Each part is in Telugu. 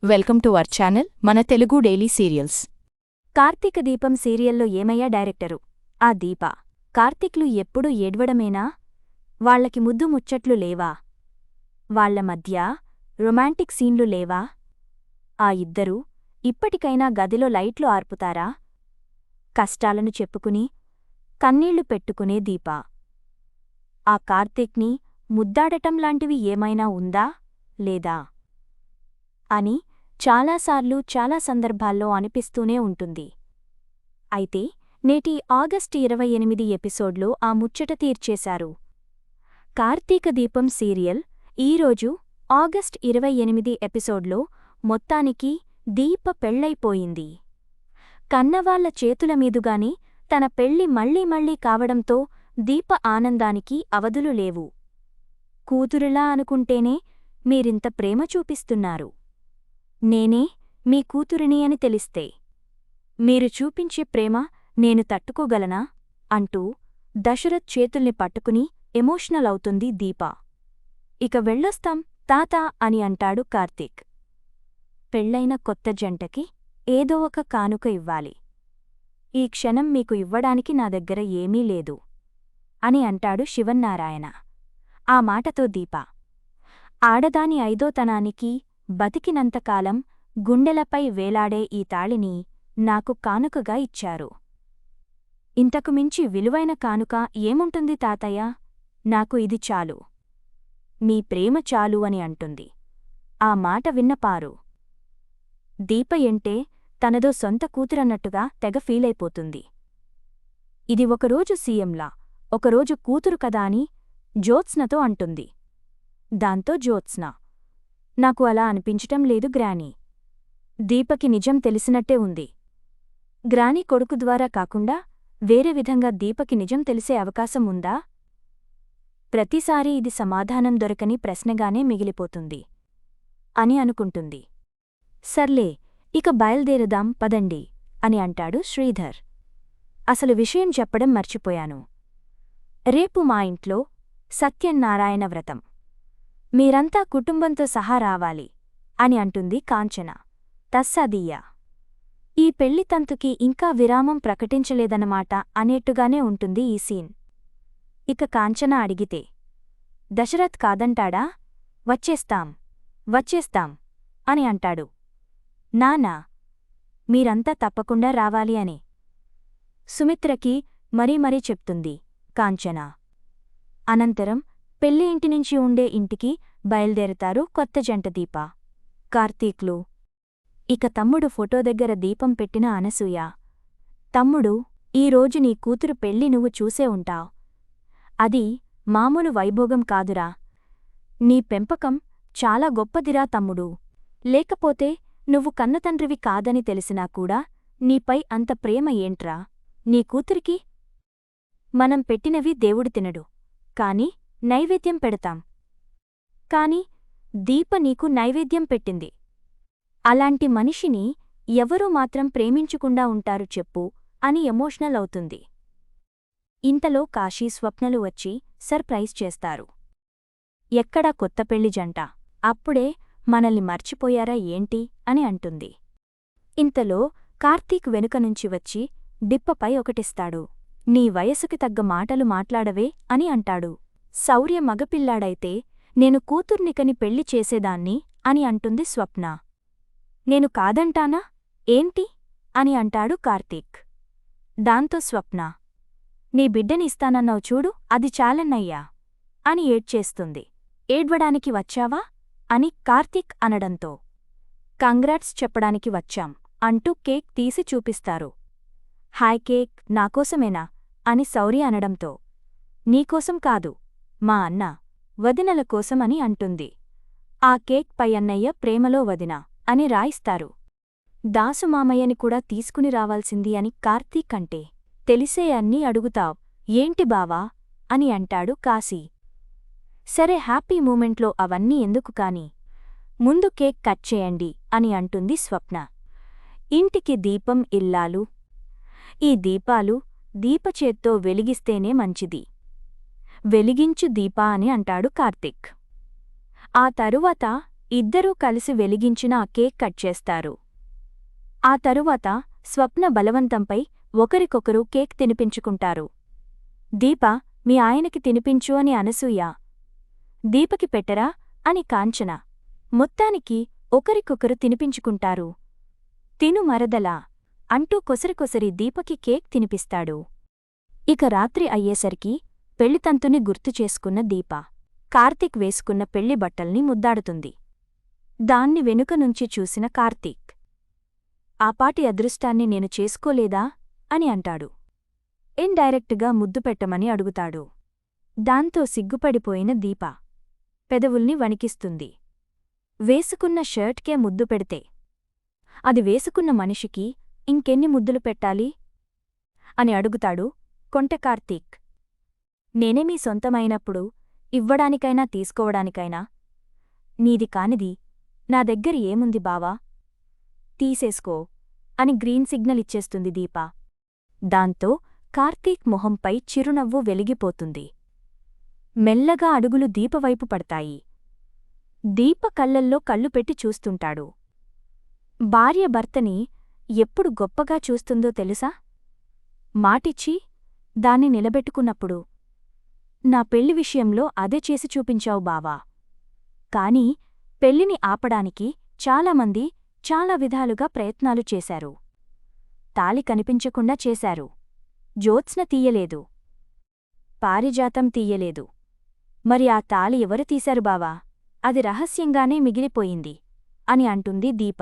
వెల్కమ్ టు అవర్ ఛానల్ మన తెలుగు డైలీ సీరియల్స్. కార్తీక దీపం సీరియల్లో ఏమయ్యా డైరెక్టరు? ఆ దీప కార్తీక్లు ఎప్పుడూ ఏడ్వడమేనా? వాళ్లకి ముద్దు ముచ్చట్లు లేవా? వాళ్ల మధ్య రొమాంటిక్ సీన్లు లేవా? ఆ ఇద్దరూ ఇప్పటికైనా గదిలో లైట్లు ఆర్పుతారా? కష్టాలను చెప్పుకుని కన్నీళ్లు పెట్టుకునే దీప ఆ కార్తీక్ని ముద్దాడటంలాంటివి ఏమైనా ఉందా లేదా అని చాలాసార్లు చాలా సందర్భాల్లో అనిపిస్తూనే ఉంటుంది. అయితే నేటి ఆగస్టు 28 ఎపిసోడ్లో ఆ ముచ్చట తీర్చేశారు. కార్తీక దీపం సీరియల్ ఈరోజు ఆగస్టు 28 ఎపిసోడ్లో మొత్తానికి దీప పెళ్లైపోయింది. కన్నవాళ్ల చేతుల మీదుగాని తన పెళ్లి మళ్లీ కావడంతో దీప ఆనందానికి అవధులు లేవు. కూతురులా అనుకుంటేనే మీరింత ప్రేమ చూపిస్తున్నారు. నేనే మీ కూతురిని అని తెలిస్తే మీరు చూపించే ప్రేమ నేను తట్టుకోగలనా అంటూ దశరథ్ చేతుల్ని పట్టుకుని ఎమోషనల్ అవుతుంది దీప. ఇక వెళ్ళొస్తాం తాతా అని అంటాడు కార్తీక్. పెళ్లైన కొత్త జంటకి ఏదో ఒక కానుక ఇవ్వాలి. ఈ క్షణం మీకు ఇవ్వడానికి నా దగ్గర ఏమీ లేదు అని అంటాడు శివన్నారాయణ. ఆ మాటతో దీప ఆడదాని ఐదోతనానికి బతికినంతకాలం గుండెలపై వేలాడే ఈ తాళిని నాకు కానుకగా ఇచ్చారు. ఇంతకు మించి విలువైన కానుక ఏముంటుంది తాతయ్య? నాకు ఇది చాలు, మీ ప్రేమ చాలు అని అంటుంది. ఆ మాట విన్న పారు దీప ఎంటే తనదో సొంత కూతురన్నట్టుగా తెగ ఫీలైపోతుంది. ఇది ఒకరోజు సీఎంలా ఒకరోజు కూతురు కదా అని జ్యోత్స్నతో అంటుంది. దాంతో జ్యోత్స్న నాకు అలా అనిపించటం లేదు గ్రానీ. దీపకి నిజం తెలిసినట్టే ఉంది. గ్రానీ కొడుకు ద్వారా కాకుండా వేరే విధంగా దీపకి నిజం తెలిసే అవకాశం ఉందా? ప్రతిసారీ ఇది సమాధానం దొరకని ప్రశ్నగానే మిగిలిపోతుంది అని అనుకుంటుంది. సర్లే ఇక బయల్దేరుదాం పదండి అని అంటాడు శ్రీధర్. అసలు విషయం చెప్పడం మర్చిపోయాను. రేపు మా ఇంట్లో సత్యనారాయణ వ్రతం. మీరంతా కుటుంబంతో సహా రావాలి అని అంటుంది కాంచన. తస్సదియ్యా ఈ పెళ్లి తంతుకి ఇంకా విరామం ప్రకటించలేదన్నమాట అనేట్టుగానే ఉంటుంది ఈ సీన్. ఇక కాంచన అడిగితే దశరథ్ కాదంటాడా? వచ్చేస్తాం అని అంటాడు. నానా మీరంతా తప్పకుండా రావాలి అని సుమిత్రకి మరీ చెప్తుంది కాంచన. అనంతరం పెళ్లి ఇంటినుంచి ఉండే ఇంటికి బయల్దేరతారు కొత్త జంట దీప, కార్తీక్లు. ఇక తమ్ముడు ఫోటో దగ్గర దీపం పెట్టిన అనసూయ. తమ్ముడు, ఈరోజు నీ కూతురు పెళ్లి నువ్వు చూసే ఉంటావ్. అది మామూలు వైభోగం కాదురా. నీ పెంపకం చాలా గొప్పదిరా తమ్ముడు. లేకపోతే నువ్వు కన్నతండ్రివి కాదని తెలిసినా కూడా నీపై అంత ప్రేమ ఏంట్రా నీ కూతురికి? మనం పెట్టినవి దేవుడు తినడు, కాని నైవేద్యం పెడతాం. కాని దీప నీకు నైవేద్యం పెట్టింది. అలాంటి మనిషిని ఎవరూ మాత్రం ప్రేమించకుండా ఉంటారు చెప్పు అని ఎమోషనల్ అవుతుంది. ఇంతలో కాశీ స్వప్నలు వచ్చి సర్ప్రైజ్ చేస్తారు. ఎక్కడా కొత్త పెళ్లి జంట, అప్పుడే మనల్ని మర్చిపోయారా ఏంటి అని అంటుంది. ఇంతలో కార్తీక్ వెనుకనుంచి వచ్చి డిప్పపై ఒకటిస్తాడు. నీ వయసుకి తగ్గ మాటలు మాట్లాడవే అని అంటాడు. శౌర్య మగపిల్లాడైతే నేను కూతుర్నికని పెళ్లి చేసేదాన్ని అని అంటుంది స్వప్న. నేను కాదంటానా ఏంటి అని అంటాడు కార్తీక్. దాంతో స్వప్న నీ బిడ్డని ఇస్తానన్నావు చూడు, అది చాలన్నయ్యా అని ఏడ్చేస్తుంది. ఏడ్వడానికి వచ్చావా అని కార్తీక్ అనడంతో కంగ్రాట్స్ చెప్పడానికి వచ్చాం అంటూ కేక్ తీసి చూపిస్తారు. హాయ్ కేక్ నాకోసమేనా అని శౌర్య అనడంతో నీకోసం కాదు, మా అన్న వదినల కోసం అని అంటుంది. ఆ కేక్ పై అన్నయ్య ప్రేమలో వదిన అని రాయిస్తారు. దాసుమామయ్యని కూడా తీసుకుని రావాల్సింది అని కార్తీక్ అంటే తెలిసే అన్నీ అడుగుతావ్ ఏంటి బావా అని అంటాడు కాశీ. సరే హ్యాపీ మూమెంట్లో అవన్నీ ఎందుకు కాని ముందు కేక్ కట్ చేయండి అని అంటుంది స్వప్న. ఇంటికి దీపం ఇల్లాలు. ఈ దీపాలు దీపచేత్తో వెలిగిస్తేనే మంచిది. వెలిగించు దీపా అని అంటాడు కార్తీక్. ఆ తరువాత ఇద్దరూ కలిసి వెలిగించిన ఆ కేక్ కట్ చేస్తారు. ఆ తరువాత స్వప్న బలవంతంపై ఒకరికొకరు కేక్ తినిపించుకుంటారు. దీప, మీ ఆయనకి తినిపించు అని అనసూయ. దీపకి పెట్టరా అని కాంచన. మొత్తానికి ఒకరికొకరు తినిపించుకుంటారు. తిను మరదలా అంటూ కొసరికొసరి దీపకి కేక్ తినిపిస్తాడు. ఇక రాత్రి అయ్యేసరికి పెళ్లితంతుని గుర్తు చేసుకున్న దీప కార్తీక్ వేసుకున్న పెళ్లి బట్టల్ని ముద్దాడుతుంది. దాన్ని వెనుక నుంచి చూసిన కార్తీక్, ఆపాటి అదృష్టాన్ని నేను చేసుకోలేదా అని అంటాడు. ఇండైరెక్ట్గా ముద్దు పెట్టమని అడుగుతాడు. దాంతో సిగ్గుపడిపోయిన దీప పెదవుల్ని వణికిస్తుంది. వేసుకున్న షర్ట్కే ముద్దు పెడితే అది వేసుకున్న మనిషికి ఇంకెన్ని ముద్దులు పెట్టాలి అని అడుగుతాడు కొంటె కార్తీక్. నేనే మీ సొంతమైనప్పుడు ఇవ్వడానికైనా తీసుకోవడానికైనా నీది కానిది నా దగ్గర ఏముంది బావా, తీసేసుకో అని గ్రీన్ సిగ్నల్ ఇచ్చేస్తుంది దీప. దాంతో కార్తీక్ మొహంపై చిరునవ్వు వెలిగిపోతుంది. మెల్లగా అడుగులు దీపవైపు పడతాయి. దీప కళ్ళల్లో కళ్ళు పెట్టి చూస్తుంటాడు. భార్య భర్తని ఎప్పుడు గొప్పగా చూస్తుందో తెలుసా? మాటిచ్చి దాన్ని నిలబెట్టుకున్నప్పుడు. నా పెళ్లి విషయంలో అదే చేసి చూపించావు బావా. కాని పెళ్లిని ఆపడానికి చాలామంది చాలా విధాలుగా ప్రయత్నాలు చేశారు. తాళి కనిపించకుండా చేశారు. జ్యోత్స్న తీయలేదు, పారిజాతం తీయలేదు. మరి ఆ తాళి ఎవరు తీశారు బావా? అది రహస్యంగానే మిగిలిపోయింది అని అంటుంది దీప.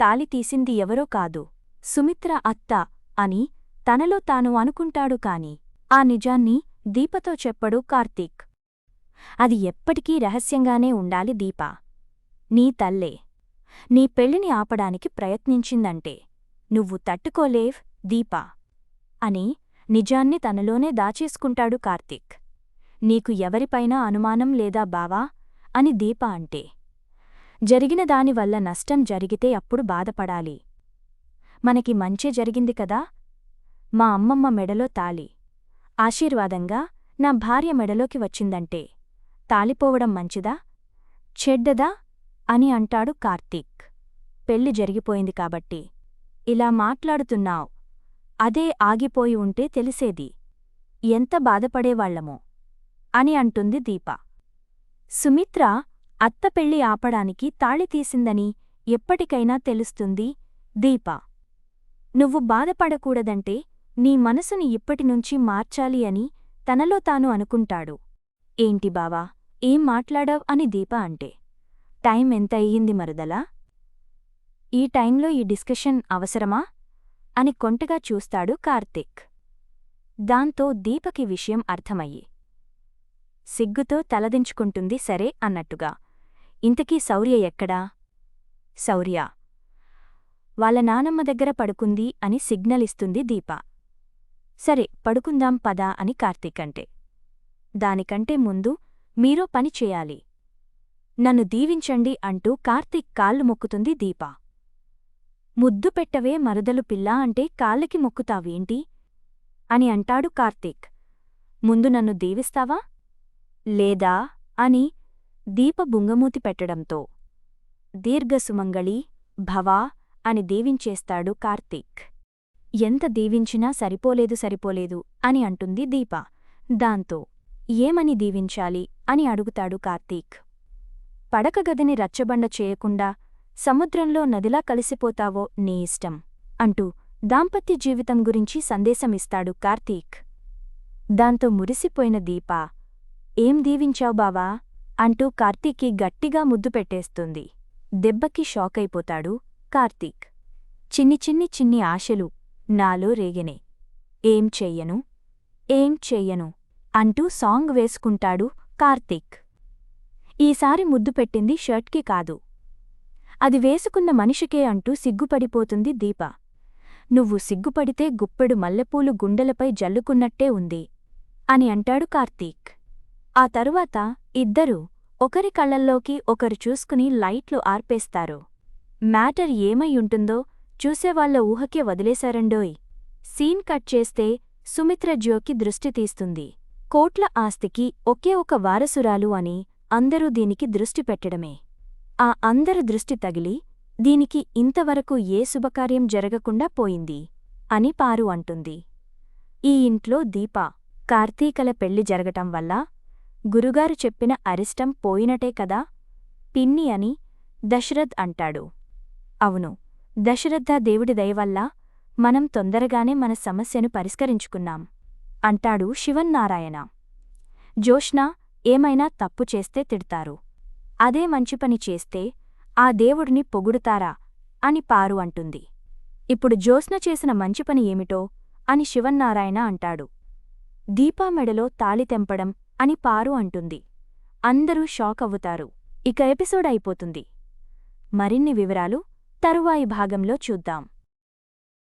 తాళి తీసింది ఎవరో కాదు, సుమిత్ర అత్త అని తనలో తాను అనుకుంటాడు. కాని ఆ నిజాన్ని దీపతో చెప్పడు కార్తీక్. అది ఎప్పటికీ రహస్యంగానే ఉండాలి దీపా. నీ తల్లే నీ పెళ్లిని ఆపడానికి ప్రయత్నించిందంటే నువ్వు తట్టుకోలేవ్ దీపా అని నిజాన్ని తనలోనే దాచేసుకుంటాడు కార్తీక్. నీకు ఎవరిపైనా అనుమానం లేదా బావా అని దీప అంటే, జరిగిన దానివల్ల నష్టం జరిగితే అప్పుడు బాధపడాలి. మనకి మంచే జరిగింది కదా. మా అమ్మమ్మ మెడలో తాళి ఆశీర్వాదంగా నా భార్య మెడలోకి వచ్చిందంటే తాళిపోవడం మంచిదా చెడ్డదా అని అంటాడు కార్తీక్. పెళ్లి జరిగిపోయింది కాబట్టి ఇలా మాట్లాడుతున్నావ్. అదే ఆగిపోయి ఉంటే తెలిసేది ఎంత బాధపడేవాళ్లమో అని అంటుంది దీప. సుమిత్ర అత్త పెళ్లి ఆపడానికి తాళి తీసిందని ఎప్పటికైనా తెలుస్తుంది దీప. నువ్వు బాధపడకూడదంటే నీ మనసుని ఇప్పటినుంచి మార్చాలి అని తనలో తాను అనుకుంటాడు. ఏంటి బావా, ఏం మాట్లాడావ్ అని దీప అంటే, టైం ఎంత అయ్యింది మరదలా? ఈ టైంలో ఈ డిస్కషన్ అవసరమా అని కొంటగా చూస్తాడు కార్తీక్. దాంతో దీపకి విషయం అర్థమయ్యి సిగ్గుతో తలదించుకుంటుంది. సరే అన్నట్టుగా. ఇంతకీ శౌర్య ఎక్కడా? శౌర్య వాళ్ళ నానమ్మ దగ్గర పడుకుంది అని సిగ్నల్ ఇస్తుంది దీప. సరే పడుకుందాం పదా అని కార్తీక్ అంటే, దానికంటే ముందు మీరో పని చేయాలి, నన్ను దీవించండి అంటూ కార్తీక్ కాళ్ళు మొక్కుతుంది దీప. ముద్దు పెట్టవే మరదలు పిల్లా అంటే కాళ్ళకి మొక్కుతావేంటి అని అంటాడు కార్తీక్. ముందు నన్ను దీవిస్తావా లేదా అని దీప బుంగమూతి పెట్టడంతో దీర్ఘసుమంగళీ భవా అని దీవించేస్తాడు కార్తీక్. ఎంత దీవించినా సరిపోలేదు అని అంటుంది దీప. దాంతో ఏమని దీవించాలి అని అడుగుతాడు కార్తీక్. పడకగదిని రచ్చబండ చేయకుండా సముద్రంలో నదిలా కలిసిపోతావో నీ ఇష్టం అంటూ దాంపత్య జీవితం గురించి సందేశమిస్తాడు కార్తీక్. దాంతో మురిసిపోయిన దీప, ఏం దీవించావు బావా అంటూ కార్తీక్కి గట్టిగా ముద్దు పెట్టేస్తుంది. దెబ్బకి షాకైపోతాడు కార్తీక్. చిన్ని ఆశలు నాలో రేగెనే, ఏం చెయ్యను అంటూ సాంగ్ వేసుకుంటాడు కార్తీక్. ఈసారి ముద్దు పెట్టింది షర్ట్కి కాదు, అది వేసుకున్న మనిషికే అంటూ సిగ్గుపడిపోతుంది దీప. నువ్వు సిగ్గుపడితే గుప్పెడు మల్లెపూలు గుండెలపై జల్లుకున్నట్టే ఉంది అని అంటాడు కార్తీక్. ఆ తరువాత ఇద్దరూ ఒకరి కళ్లల్లోకి ఒకరు చూసుకుని లైట్లు ఆర్పేస్తారు. మ్యాటర్ ఏమైయుంటుందో చూసేవాళ్ల ఊహకే వదిలేశారండోయ్. సీన్ కట్ చేస్తే సుమిత్ర జ్యోకి దృష్టి తీస్తుంది. కోట్ల ఆస్తికి ఒకే ఒక వారసురాలు అని అందరూ దీనికి దృష్టి పెట్టడమే. ఆ అందరి దృష్టి తగిలి దీనికి ఇంతవరకు ఏ శుభకార్యం జరగకుండా పోయింది అని పారు అంటుంది. ఈ ఇంట్లో దీప, కార్తీకల పెళ్లి జరగటం వల్ల గురుగారు చెప్పిన అరిష్టం పోయినటే కదా పిన్ని అని దశరథ్ అంటాడు. అవును, దశరథ దేవుడి దయవల్ల మనం తొందరగానే మన సమస్యను పరిష్కరించుకున్నాం అంటాడు శివన్నారాయణ. జోష్న ఏమైనా తప్పు చేస్తే తిడతారు, అదే మంచిపని చేస్తే ఆ దేవుడిని పొగుడుతారా అని పారు అంటుంది. ఇప్పుడు జోస్న చేసిన మంచిపని ఏమిటో అని శివన్నారాయణ అంటాడు. దీపా మెడలో తాళి తెంపడం అని పారు అంటుంది. అందరూ షాక్ అవ్వుతారు. ఇక ఎపిసోడ్ అయిపోతుంది. మరిన్ని వివరాలు తరువాయి భాగంలో చూద్దాం.